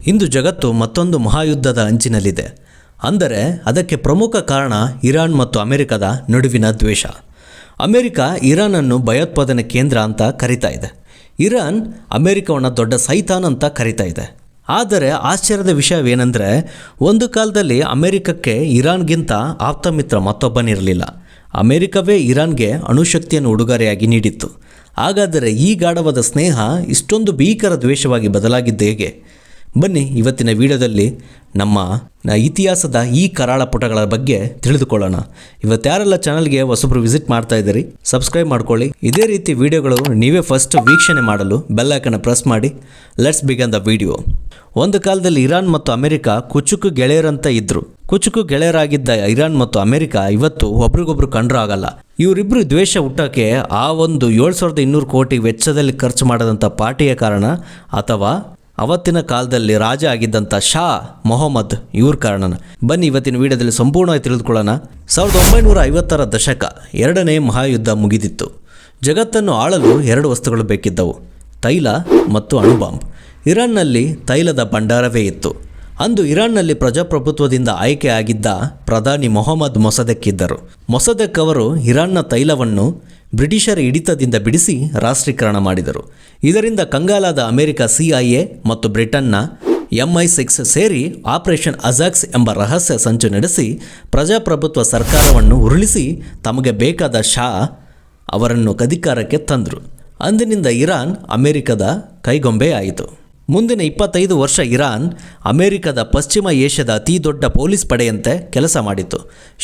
ಇಂದು ಜಗತ್ತು ಮತ್ತೊಂದು ಮಹಾಯುದ್ಧದ ಅಂಚಿನಲ್ಲಿದೆ. ಅಂದರೆ ಅದಕ್ಕೆ ಪ್ರಮುಖ ಕಾರಣ ಇರಾನ್ ಮತ್ತು ಅಮೆರಿಕದ ನಡುವಿನ ದ್ವೇಷ. ಅಮೆರಿಕ ಇರಾನನ್ನು ಭಯೋತ್ಪಾದನೆ ಕೇಂದ್ರ ಅಂತ ಕರಿತಾ ಇದೆ. ಇರಾನ್ ಅಮೆರಿಕವನ್ನು ದೊಡ್ಡ ಸೈತಾನ್ ಅಂತ ಕರಿತಾ ಇದೆ. ಆದರೆ ಆಶ್ಚರ್ಯದ ವಿಷಯವೇನೆಂದರೆ, ಒಂದು ಕಾಲದಲ್ಲಿ ಅಮೆರಿಕಕ್ಕೆ ಇರಾನ್ಗಿಂತ ಆಪ್ತಮಿತ್ರ ಮತ್ತೊಬ್ಬನಿರಲಿಲ್ಲ. ಅಮೆರಿಕವೇ ಇರಾನ್ಗೆ ಅಣುಶಕ್ತಿಯನ್ನು ಉಡುಗೊರೆಯಾಗಿ ನೀಡಿತ್ತು. ಹಾಗಾದರೆ ಈ ಗಾಢವಾದ ಸ್ನೇಹ ಇಷ್ಟೊಂದು ಭೀಕರ ದ್ವೇಷವಾಗಿ ಬದಲಾಗಿದ್ದು ಹೇಗೆ? ಬನ್ನಿ ಇವತ್ತಿನ ವಿಡಿಯೋದಲ್ಲಿ ನಮ್ಮ ಇತಿಹಾಸದ ಈ ಕರಾಳ ಪುಟಗಳ ಬಗ್ಗೆ ತಿಳಿದುಕೊಳ್ಳೋಣ. ಇವತ್ತಾರೆಲ್ಲ ಚಾನಲ್ಗೆ ಹೊಸಬ್ರು ವಿಸಿಟ್ ಮಾಡ್ತಾ ಇದ್ದೀರಿ, ಸಬ್ಸ್ಕ್ರೈಬ್ ಮಾಡ್ಕೊಳ್ಳಿ. ಇದೇ ರೀತಿ ವಿಡಿಯೋಗಳು ನೀವೇ ಫಸ್ಟ್ ವೀಕ್ಷಣೆ ಮಾಡಲು ಬೆಲ್ ಐಕಾನ್ ಪ್ರೆಸ್ ಮಾಡಿ. Let's begin the video. ಒಂದು ಕಾಲದಲ್ಲಿ ಇರಾನ್ ಮತ್ತು ಅಮೆರಿಕ ಕುಚುಕು ಗೆಳೆಯರಂತ ಇದ್ರು. ಕುಚುಕು ಗೆಳೆಯರಾಗಿದ್ದ ಇರಾನ್ ಮತ್ತು ಅಮೆರಿಕ ಇವತ್ತು ಒಬ್ರಿಗೊಬ್ರು ಕಂಡ್ರೂ ಆಗಲ್ಲ. ಇವರಿಬ್ಬರು ದ್ವೇಷ ಹುಟ್ಟೋಕ್ಕೆ ಆ ಒಂದು 7,200 ಕೋಟಿ ವೆಚ್ಚದಲ್ಲಿ ಖರ್ಚು ಮಾಡದಂಥ ಪಾರ್ಟಿಯ ಕಾರಣ, ಅಥವಾ ಅವತ್ತಿನ ಕಾಲದಲ್ಲಿ ರಾಜ ಆಗಿದ್ದಂಥ ಶಾ ಮೊಹಮ್ಮದ್ ಇವ್ರ ಕಾರಣನ? ಬನ್ನಿ ಇವತ್ತಿನ ವಿಡಿಯೋದಲ್ಲಿ ಸಂಪೂರ್ಣವಾಗಿ ತಿಳಿದುಕೊಳ್ಳೋಣ. 1950ರ ದಶಕ, ಎರಡನೇ ಮಹಾಯುದ್ಧ ಮುಗಿದಿತ್ತು. ಜಗತ್ತನ್ನು ಆಳಲು 2 ವಸ್ತುಗಳು ಬೇಕಿದ್ದವು: ತೈಲ ಮತ್ತು ಅಣುಬಾಂಬ್. ಇರಾನ್ನಲ್ಲಿ ತೈಲದ ಭಂಡಾರವೇ ಇತ್ತು. ಅಂದು ಇರಾನ್ನಲ್ಲಿ ಪ್ರಜಾಪ್ರಭುತ್ವದಿಂದ ಆಯ್ಕೆ ಆಗಿದ್ದ ಪ್ರಧಾನಿ ಮೊಹಮ್ಮದ್ ಮೊಸದೆಕ್ ಇದ್ದರು. ಮೊಸದೆಕ್ ಅವರು ಇರಾನ್ನ ತೈಲವನ್ನು ಬ್ರಿಟಿಷರ ಹಿಡಿತದಿಂದ ಬಿಡಿಸಿ ರಾಷ್ಟ್ರೀಕರಣ ಮಾಡಿದರು. ಇದರಿಂದ ಕಂಗಾಲಾದ ಅಮೆರಿಕ CIA ಮತ್ತು ಬ್ರಿಟನ್ನ MI6 ಸೇರಿ ಆಪರೇಷನ್ ಅಜಾಕ್ಸ್ ಎಂಬ ರಹಸ್ಯ ಸಂಚು ನಡೆಸಿ ಪ್ರಜಾಪ್ರಭುತ್ವ ಸರ್ಕಾರವನ್ನು ಉರುಳಿಸಿ ತಮಗೆ ಬೇಕಾದ ಶಾ ಅವರನ್ನು ಅಧಿಕಾರಕ್ಕೆ ತಂದರು. ಅಂದಿನಿಂದ ಇರಾನ್ ಅಮೆರಿಕದ ಕೈಗೊಂಬೆ ಆಯಿತು. ಮುಂದಿನ 25 ವರ್ಷ ಇರಾನ್ ಅಮೆರಿಕದ ಪಶ್ಚಿಮ ಏಷ್ಯಾದ ಅತಿ ದೊಡ್ಡ ಪೊಲೀಸ್ ಪಡೆಯಂತೆ ಕೆಲಸ ಮಾಡಿತು.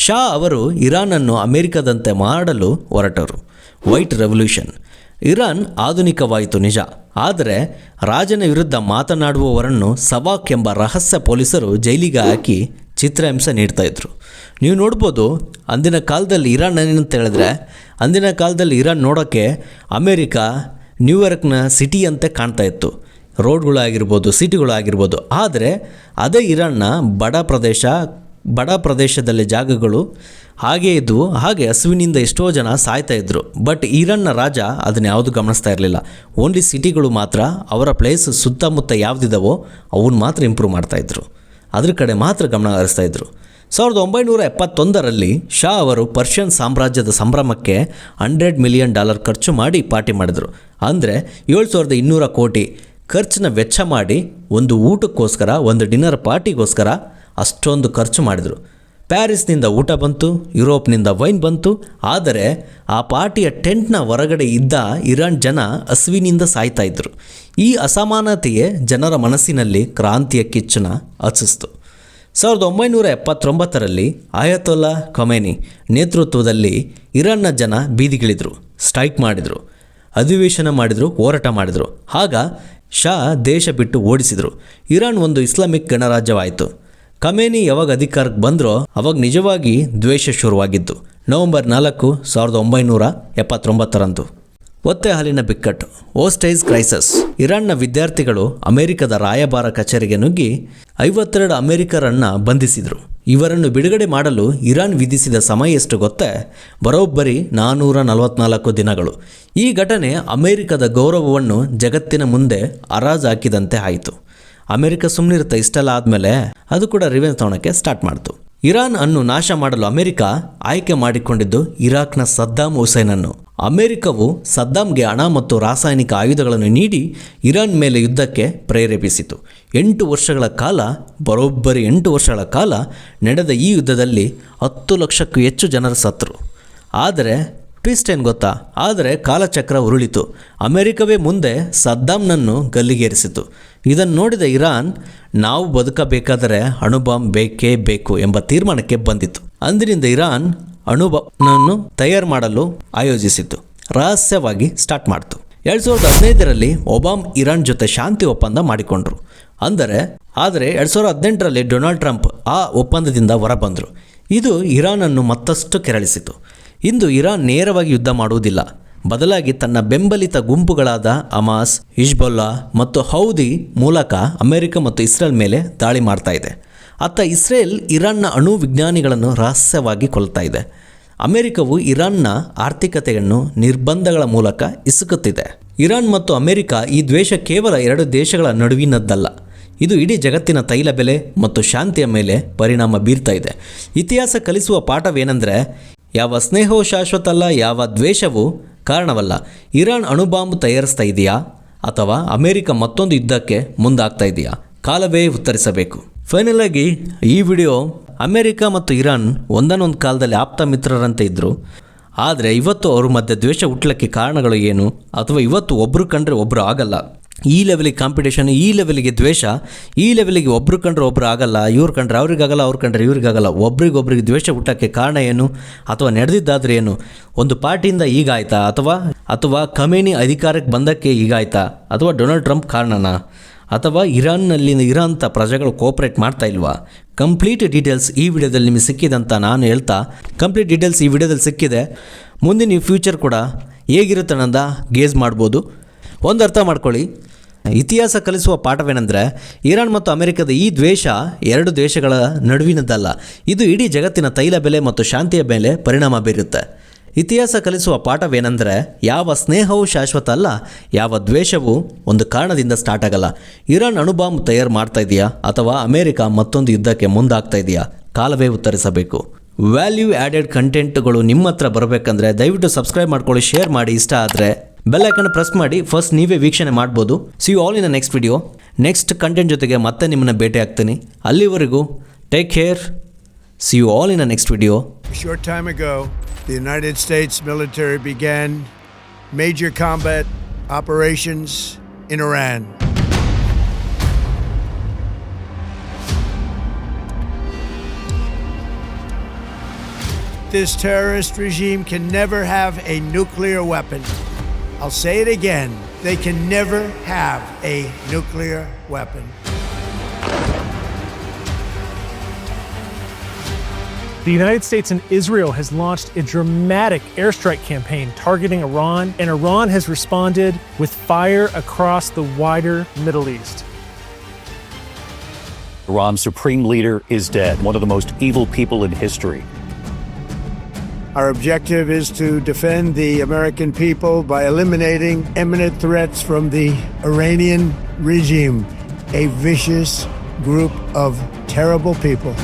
ಶಾ ಅವರು ಇರಾನನ್ನು ಅಮೆರಿಕದಂತೆ ಮಾಡಲು ಹೊರಟರು. White revolution. ಇರಾನ್ ಆಧುನಿಕವಾಯಿತು ನಿಜ, ಆದರೆ ರಾಜನ ವಿರುದ್ಧ ಮಾತನಾಡುವವರನ್ನು ಸವಾಕ್ ಎಂಬ ರಹಸ್ಯ ಪೊಲೀಸರು ಜೈಲಿಗೆ ಹಾಕಿ ಚಿತ್ರಹಿಂಸೆ ನೀಡ್ತಾಯಿದ್ರು. ನೀವು ನೋಡ್ಬೋದು, ಅಂದಿನ ಕಾಲದಲ್ಲಿ ಇರಾನ್ ಏನಂತ ಹೇಳಿದ್ರೆ, ಅಂದಿನ ಕಾಲದಲ್ಲಿ ಇರಾನ್ ನೋಡೋಕ್ಕೆ ಅಮೆರಿಕ ನ್ಯೂಯಾರ್ಕ್ನ ಸಿಟಿ ಅಂತೆ ಕಾಣ್ತಾ ಇತ್ತು. ರೋಡ್ಗಳಾಗಿರ್ಬೋದು, ಸಿಟಿಗಳಾಗಿರ್ಬೋದು. ಆದರೆ ಅದೇ ಇರಾನ್ನ ಬಡ ಪ್ರದೇಶದಲ್ಲಿ ಜಾಗಗಳು ಹಾಗೇ ಇದ್ವು. ಹಾಗೆ ಹಸುವಿನಿಂದ ಎಷ್ಟೋ ಜನ ಸಾಯ್ತಾ ಇದ್ದರು. ಬಟ್ ಇರಾನ್ನ ರಾಜ ಅದನ್ನು ಯಾವುದು ಗಮನಿಸ್ತಾ ಇರಲಿಲ್ಲ. ಓನ್ಲಿ ಸಿಟಿಗಳು ಮಾತ್ರ, ಅವರ ಪ್ಲೇಸ್ ಸುತ್ತಮುತ್ತ ಯಾವುದಿದ್ದಾವೋ ಅವನ್ನ ಮಾತ್ರ ಇಂಪ್ರೂವ್ ಮಾಡ್ತಾಯಿದ್ರು, ಅದ್ರ ಕಡೆ ಮಾತ್ರ ಗಮನ ಹರಿಸ್ತಾಯಿದ್ರು. 1971ರಲ್ಲಿ ಶಾ ಅವರು ಪರ್ಷಿಯನ್ ಸಾಮ್ರಾಜ್ಯದ ಸಂಭ್ರಮಕ್ಕೆ $100 ಮಿಲಿಯನ್ ಖರ್ಚು ಮಾಡಿ ಪಾರ್ಟಿ ಮಾಡಿದರು. ಅಂದರೆ 7,200 ಕೋಟಿ ಖರ್ಚನ್ನ ವೆಚ್ಚ ಮಾಡಿ ಒಂದು ಊಟಕ್ಕೋಸ್ಕರ, ಒಂದು ಡಿನ್ನರ್ ಪಾರ್ಟಿಗೋಸ್ಕರ ಅಷ್ಟೊಂದು ಖರ್ಚು ಮಾಡಿದರು. ಪ್ಯಾರಿಸ್ನಿಂದ ಊಟ ಬಂತು, ಯುರೋಪ್ನಿಂದ ವೈನ್ ಬಂತು. ಆದರೆ ಆ ಪಾರ್ಟಿಯ ಟೆಂಟ್ನ ಹೊರಗಡೆ ಇದ್ದ ಇರಾನ್ ಜನ ಹಸುವಿನಿಂದ ಸಾಯ್ತಾ ಇದ್ದರು. ಈ ಅಸಮಾನತೆಯೇ ಜನರ ಮನಸ್ಸಿನಲ್ಲಿ ಕ್ರಾಂತಿಯ ಕಿಚ್ಚನ್ನು ಹಚ್ಚಿಸ್ತು. 1979ರಲ್ಲಿ ಆಯತೊಲ್ಲಾ ಖೊಮೇನಿ ನೇತೃತ್ವದಲ್ಲಿ ಇರಾನ್ನ ಜನ ಬೀದಿಗಿಳಿದರು, ಸ್ಟ್ರೈಕ್ ಮಾಡಿದರು, ಅಧಿವೇಶನ ಮಾಡಿದರು, ಹೋರಾಟ ಮಾಡಿದರು. ಆಗ ಶಾ ದೇಶ ಬಿಟ್ಟು ಓಡಿಸಿದರು. ಇರಾನ್ ಒಂದು ಇಸ್ಲಾಮಿಕ್ ಗಣರಾಜ್ಯವಾಯಿತು. ಖಮೇನಿ ಯಾವಾಗ ಅಧಿಕಾರಕ್ಕೆ ಬಂದರೋ ಅವಾಗ ನಿಜವಾಗಿ ದ್ವೇಷ ಶುರುವಾಗಿದ್ದು. ನವೆಂಬರ್ 4, 1979ರಂದು ಒತ್ತೆ ಹಾಲಿನ ಬಿಕ್ಕಟ್ಟು, ಓಸ್ಟೇಜ್ ಕ್ರೈಸಿಸ್. ಇರಾನ್ನ ವಿದ್ಯಾರ್ಥಿಗಳು ಅಮೆರಿಕದ ರಾಯಭಾರ ಕಚೇರಿಗೆ ನುಗ್ಗಿ 52 ಅಮೆರಿಕರನ್ನು ಬಂಧಿಸಿದರು. ಇವರನ್ನು ಬಿಡುಗಡೆ ಮಾಡಲು ಇರಾನ್ ವಿಧಿಸಿದ ಸಮಯ ಎಷ್ಟು ಗೊತ್ತೇ? ಬರೋಬ್ಬರಿ 444 ದಿನಗಳು. ಈ ಘಟನೆ ಅಮೆರಿಕದ ಗೌರವವನ್ನು ಜಗತ್ತಿನ ಮುಂದೆ ಹರಾಜಾಕಿದಂತೆ ಆಯಿತು. ಅಮೆರಿಕ ಸುಮ್ಮನಿರುತ್ತೆ. ಇಷ್ಟೆಲ್ಲ ಆದಮೇಲೆ ಅದು ಕೂಡ ರಿವೆಂಜ್ ತಗೊಳ್ಳೋಕ್ಕೆ ಸ್ಟಾರ್ಟ್ ಮಾಡ್ತು. ಇರಾನ್ ಅನ್ನು ನಾಶ ಮಾಡಲು ಅಮೆರಿಕ ಆಯ್ಕೆ ಮಾಡಿಕೊಂಡಿದ್ದು ಇರಾಕ್ನ ಸದ್ದಾಮ್ ಹುಸೇನನ್ನು. ಅಮೆರಿಕವು ಸದ್ದಾಮ್ಗೆ ಹಣ ಮತ್ತು ರಾಸಾಯನಿಕ ಆಯುಧಗಳನ್ನು ನೀಡಿ ಇರಾನ್ ಮೇಲೆ ಯುದ್ಧಕ್ಕೆ ಪ್ರೇರೇಪಿಸಿತು. 8 ವರ್ಷಗಳ ಕಾಲ, ಬರೋಬ್ಬರಿ 8 ವರ್ಷಗಳ ಕಾಲ ನಡೆದ ಈ ಯುದ್ಧದಲ್ಲಿ 10 ಲಕ್ಷಕ್ಕೂ ಹೆಚ್ಚು ಜನರು ಸತ್ತರು. ಆದರೆ ಟ್ವಿಸ್ಟ್ ಏನು ಗೊತ್ತಾ? ಆದರೆ ಕಾಲಚಕ್ರ ಉರುಳಿತು. ಅಮೆರಿಕವೇ ಮುಂದೆ ಸದ್ದಾಮ್ನನ್ನು ಗಲ್ಲಿಗೇರಿಸಿತು. ಇದನ್ನು ನೋಡಿದ ಇರಾನ್, ನಾವು ಬದುಕಬೇಕಾದರೆ ಅಣುಬಾಂಬ್ ಬೇಕೇ ಬೇಕು ಎಂಬ ತೀರ್ಮಾನಕ್ಕೆ ಬಂದಿತು. ಅಂದಿನಿಂದ ಇರಾನ್ ಅಣುಬಾಂಬನ್ನು ತಯಾರು ಮಾಡಲು ಆಯೋಜಿಸಿತು, ರಹಸ್ಯವಾಗಿ ಸ್ಟಾರ್ಟ್ ಮಾಡ್ತು. 2015ರಲ್ಲಿ ಒಬಾಮ ಇರಾನ್ ಜೊತೆ ಶಾಂತಿ ಒಪ್ಪಂದ ಮಾಡಿಕೊಂಡ್ರು. ಆದರೆ 2018ರಲ್ಲಿ ಡೊನಾಲ್ಡ್ ಟ್ರಂಪ್ ಆ ಒಪ್ಪಂದದಿಂದ ಹೊರಬಂದರು. ಇದು ಇರಾನನ್ನು ಮತ್ತಷ್ಟು ಕೆರಳಿಸಿತು. ಇಂದು ಇರಾನ್ ನೇರವಾಗಿ ಯುದ್ಧ ಮಾಡುವುದಿಲ್ಲ, ಬದಲಾಗಿ ತನ್ನ ಬೆಂಬಲಿತ ಗುಂಪುಗಳಾದ ಹಮಾಸ್, ಹಿಜ್ಬುಲ್ಲಾ ಮತ್ತು ಹೌದಿ ಮೂಲಕ ಅಮೆರಿಕ ಮತ್ತು ಇಸ್ರೇಲ್ ಮೇಲೆ ದಾಳಿ ಮಾಡ್ತಾ ಇದೆ. ಅತ್ತ ಇಸ್ರೇಲ್ ಇರಾನ್ನ ಅಣು ವಿಜ್ಞಾನಿಗಳನ್ನು ರಹಸ್ಯವಾಗಿ ಕೊಲ್ತಾ ಇದೆ. ಅಮೆರಿಕವು ಇರಾನ್ನ ಆರ್ಥಿಕತೆಯನ್ನು ನಿರ್ಬಂಧಗಳ ಮೂಲಕ ಇಸುಕುತ್ತಿದೆ. ಇರಾನ್ ಮತ್ತು ಅಮೆರಿಕ ಈ ದ್ವೇಷ ಕೇವಲ 2 ದೇಶಗಳ ನಡುವಿನದ್ದಲ್ಲ, ಇದು ಇಡೀ ಜಗತ್ತಿನ ತೈಲ ಬೆಲೆ ಮತ್ತು ಶಾಂತಿಯ ಮೇಲೆ ಪರಿಣಾಮ ಬೀರ್ತಾ ಇದೆ. ಇತಿಹಾಸ ಕಲಿಸುವ ಪಾಠವೇನೆಂದರೆ, ಯಾವ ಸ್ನೇಹವೂ ಶಾಶ್ವತ ಅಲ್ಲ, ಯಾವ ದ್ವೇಷವೂ ಕಾರಣವಲ್ಲ. ಇರಾನ್ ಅಣುಬಾಂಬ್ ತಯಾರಿಸ್ತಾ ಇದೆಯಾ ಅಥವಾ ಅಮೆರಿಕ ಮತ್ತೊಂದು ಯುದ್ಧಕ್ಕೆ ಮುಂದಾಗ್ತಾ ಇದೆಯಾ? ಕಾಲವೇ ಉತ್ತರಿಸಬೇಕು. ಫೈನಲ್ ಆಗಿ ಈ ವಿಡಿಯೋ, ಅಮೆರಿಕ ಮತ್ತು ಇರಾನ್ ಒಂದನ್ನೊಂದು ಕಾಲದಲ್ಲಿ ಆಪ್ತ ಮಿತ್ರರಂತೆ ಇದ್ದರು. ಆದರೆ ಇವತ್ತು ಅವ್ರ ಮಧ್ಯೆ ದ್ವೇಷ ಹುಟ್ಟಲಿಕ್ಕೆ ಕಾರಣಗಳು ಏನು? ಅಥವಾ ಇವತ್ತು ಒಬ್ಬರು ಕಂಡ್ರೆ ಒಬ್ಬರು ಆಗಲ್ಲ, ಈ ಲೆವೆಲಿಗೆ ಕಾಂಪಿಟೇಷನ್, ಈ ಲೆವೆಲಿಗೆ ದ್ವೇಷ, ಈ ಲೆವೆಲಿಗೆ ಒಬ್ಬರು ಕಂಡ್ರೆ ಒಬ್ಬರು ಆಗಲ್ಲ, ಇವ್ರು ಕಂಡ್ರೆ ಅವ್ರಿಗಾಗಲ್ಲ, ಅವ್ರು ಕಂಡ್ರೆ ಇವ್ರಿಗಾಗಲ್ಲ, ಒಬ್ರಿಗೊಬ್ರಿಗೆ ದ್ವೇಷ ಹುಟ್ಟೋಕ್ಕೆ ಕಾರಣ ಏನು? ಅಥವಾ ನಡೆದಿದ್ದಾದ್ರೆ ಏನು? ಒಂದು ಪಾರ್ಟಿಯಿಂದ ಹೀಗಾಯ್ತಾ? ಅಥವಾ ಖಮೇನಿ ಅಧಿಕಾರಕ್ಕೆ ಬಂದಕ್ಕೆ ಹೀಗಾಯ್ತಾ? ಅಥವಾ ಡೊನಾಲ್ಡ್ ಟ್ರಂಪ್ ಕಾರಣನಾ? ಅಥವಾ ಇರಾನ್ ಪ್ರಜೆಗಳು ಕೋಆಪ್ರೇಟ್ ಮಾಡ್ತಾ ಇಲ್ವಾ? ಕಂಪ್ಲೀಟ್ ಡೀಟೇಲ್ಸ್ ಈ ವಿಡಿಯೋದಲ್ಲಿ ನಿಮಗೆ ಸಿಕ್ಕಿದೆ ಅಂತ ನಾನು ಹೇಳ್ತಾ, ಕಂಪ್ಲೀಟ್ ಡೀಟೇಲ್ಸ್ ಈ ವಿಡಿಯೋದಲ್ಲಿ ಸಿಕ್ಕಿದೆ. ಮುಂದೆ ನೀವು ಫ್ಯೂಚರ್ ಕೂಡ ಹೇಗಿರುತ್ತೆ ಅನ್ನೋದ ಗೇಜ್ ಮಾಡ್ಬೋದು. ಒಂದು ಅರ್ಥ ಮಾಡ್ಕೊಳ್ಳಿ, ಇತಿಹಾಸ ಕಲಿಸುವ ಪಾಠವೇನೆಂದರೆ, ಇರಾನ್ ಮತ್ತು ಅಮೆರಿಕದ ಈ ದ್ವೇಷ ಎರಡು ದೇಶಗಳ ನಡುವಿನದ್ದಲ್ಲ, ಇದು ಇಡೀ ಜಗತ್ತಿನ ತೈಲ ಬೆಲೆ ಮತ್ತು ಶಾಂತಿಯ ಮೇಲೆ ಪರಿಣಾಮ ಬೀರುತ್ತೆ. ಇತಿಹಾಸ ಕಲಿಸುವ ಪಾಠವೇನೆಂದರೆ, ಯಾವ ಸ್ನೇಹವೂ ಶಾಶ್ವತ ಅಲ್ಲ, ಯಾವ ದ್ವೇಷವೂ ಒಂದು ಕಾರಣದಿಂದ ಸ್ಟಾರ್ಟ್ ಆಗಲ್ಲ. ಇರಾನ್ ಅಣುಬಾಂಬ್ ತಯಾರು ಮಾಡ್ತಾ ಇದೆಯಾ ಅಥವಾ ಅಮೆರಿಕ ಮತ್ತೊಂದು ಯುದ್ಧಕ್ಕೆ ಮುಂದಾಗ್ತಾ ಇದೆಯಾ? ಕಾಲವೇ ಉತ್ತರಿಸಬೇಕು. ವ್ಯಾಲ್ಯೂ ಆ್ಯಡೆಡ್ ಕಂಟೆಂಟ್ಗಳು ನಿಮ್ಮ ಹತ್ರ ಬರಬೇಕಂದ್ರೆ ದಯವಿಟ್ಟು ಸಬ್ಸ್ಕ್ರೈಬ್ ಮಾಡ್ಕೊಳ್ಳಿ, ಶೇರ್ ಮಾಡಿ, ಇಷ್ಟ ಆದರೆ ಬೆಲ್ ಐಕನ್ ಪ್ರೆಸ್ ಮಾಡಿ, ಫಸ್ಟ್ ನೀವೇ ವೀಕ್ಷಣೆ ಮಾಡ್ಬೋದು. See you all in the next video. Next content ಜೊತೆಗೆ ಮತ್ತೆ ನಿಮ್ಮನ್ನು ಭೇಟಿ ಆಗ್ತೀನಿ. ಅಲ್ಲಿವರೆಗೂ take care. See you all in the next video. A short time ago, the United States military began major combat operations in Iran. This terrorist regime can never have a nuclear weapon. I'll say it again. They can never have a nuclear weapon. The United States and Israel has launched a dramatic airstrike campaign targeting Iran, and Iran has responded with fire across the wider Middle East. Iran's supreme leader is dead, one of the most evil people in history. Our objective is to defend the American people by eliminating imminent threats from the Iranian regime, a vicious group of terrible people.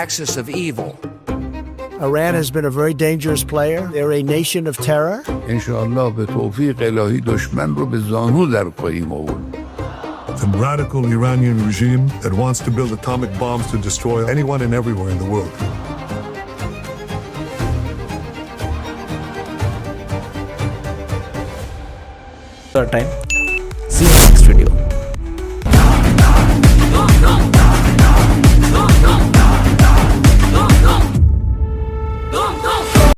Axis of evil. Iran has been a very dangerous player. They're a nation of terror. انشاءالله به توفیق الهی دشمن رو به زانو در خواهیم آورد. A radical Iranian regime that wants to build atomic bombs to destroy anyone and everywhere in the world. Time. See you in the next video.